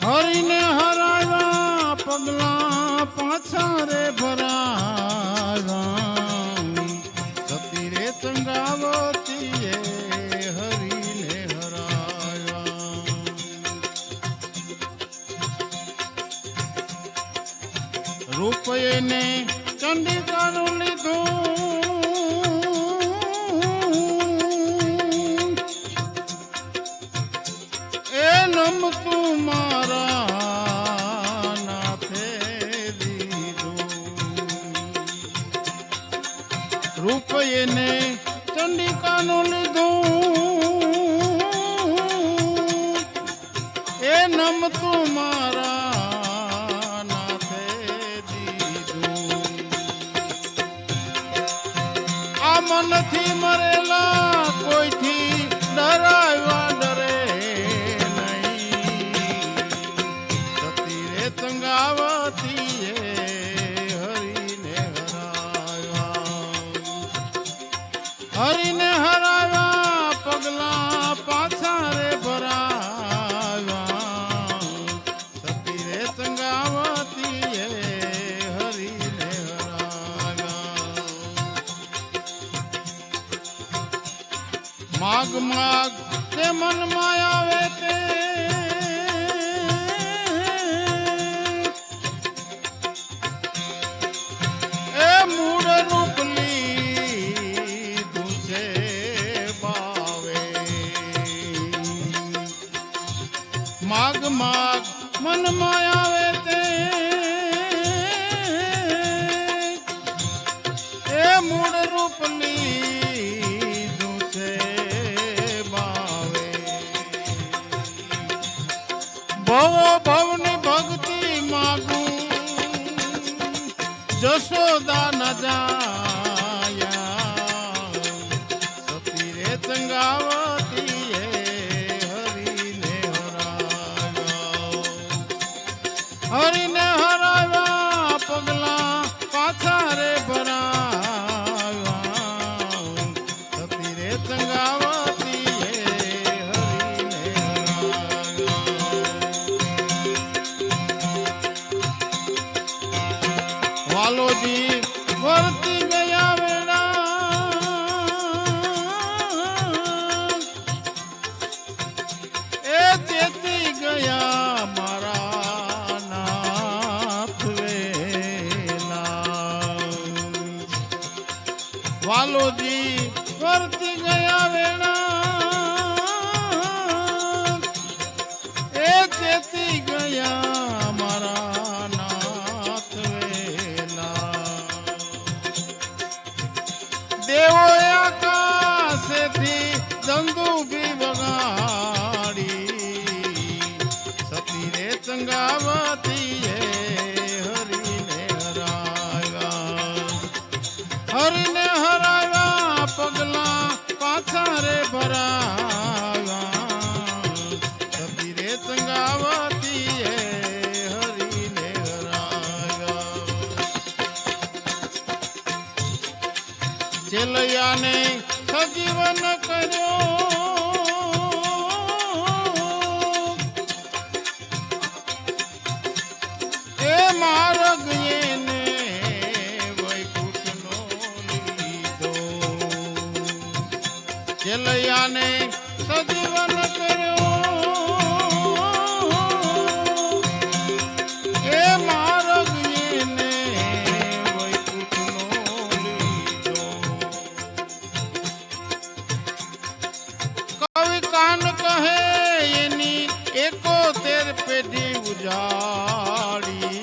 હરીને હરાવ્યા પગલા પાછા રે ભરાવ્યા સતી રે ચંગાવતી હરીને હરાવ્યા રૂપયે ચંડિકાનું લીધું એ નમતું મારા નાથે દીધું રૂપયે ચંડિકાનું લીધું એ નમતું મારા મનથી મરેલા કોઈથી ડરાવ્યા ડરે નહીં સતી રે ચંગાવતી હરીને હરાવ્યા પગલા પાછા રે ભરાવ્યા સતી રે ચંગાવતી હરીને માગ માગ તે મનમાં આવે તે એ મૂળ રૂપ લીધું છે બાવે માગ માગ મનમાં આવે તે એ મૂળ રૂપ ભવો ભવની ભક્તિ માગું જશોદા ન જાયા સતી રે ચંગાવતી હરીને હરાવ્યા પગલા પાછા રે ભરાવ્યા સતી રે ચંગાવતી વાલોજી વર્તી ગયા વેળા એ ચેતી ગયા મારા નાથ વેલા વાલોજી વર્તી ગયા વેળા એ ચેતી ગયા મારા દેવો આકાશેથી દંદુભી વગાડી સતી રે ચંગાવતી હરીને હરાવ્યા પગલા પાછા રે ભરાવ્યા સતી રે ચંગાવતી હરીને ચેલૈયાને સજીવન કર્યો એ માર્ગ એને વૈકુંઠનો લીધો ચેલૈયાને સજીવન કર્યો એ માર્ગ એને કાન કહે એની 71 પેઢી ઉજાડી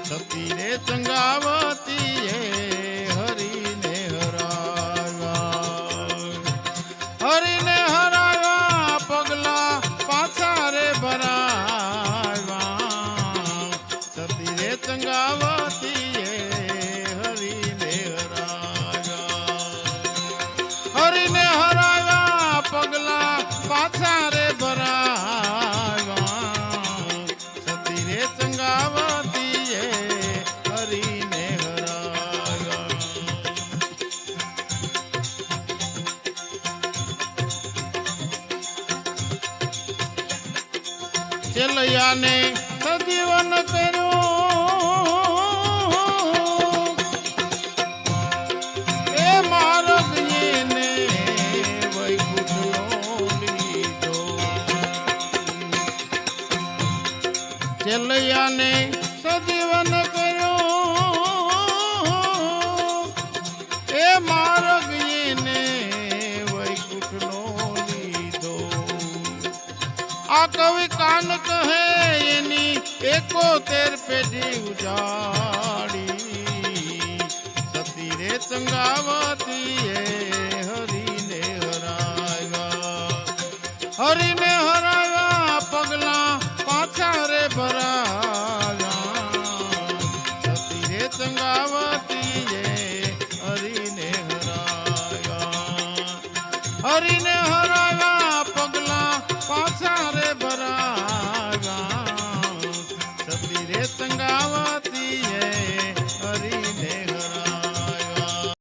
સતી રે ચંગાવતી હરીને હરાવ્યા પગલા પાછા રે ભરાવ્યા સતી રે ચંગાવતી હરીને હરાવ્યા પગલા પાછા રે ભરાવ્યા સતી રે ચંગાવતી હરીને હરાવ્યા ચેલૈયાને સજીવન કર્યું એ માર્ગ એને વૈકુંઠનો લીધો ચેલૈયાને સજીવન કર્યું એ માર્ગ એને વૈકુંઠનો લીધો આ કવિ કાન કહે એની 71 પેઢી ઉજાડી સતી રે ચંગાવતી એ હરીને હરાવ્યા પગલા પાછા રે ભરાવ્યા સતી રે ચંગાવતી એ હરીને હરાવ્યા પગલા પાછા રે ભરાવ્યા સતી રે ચંગાવતી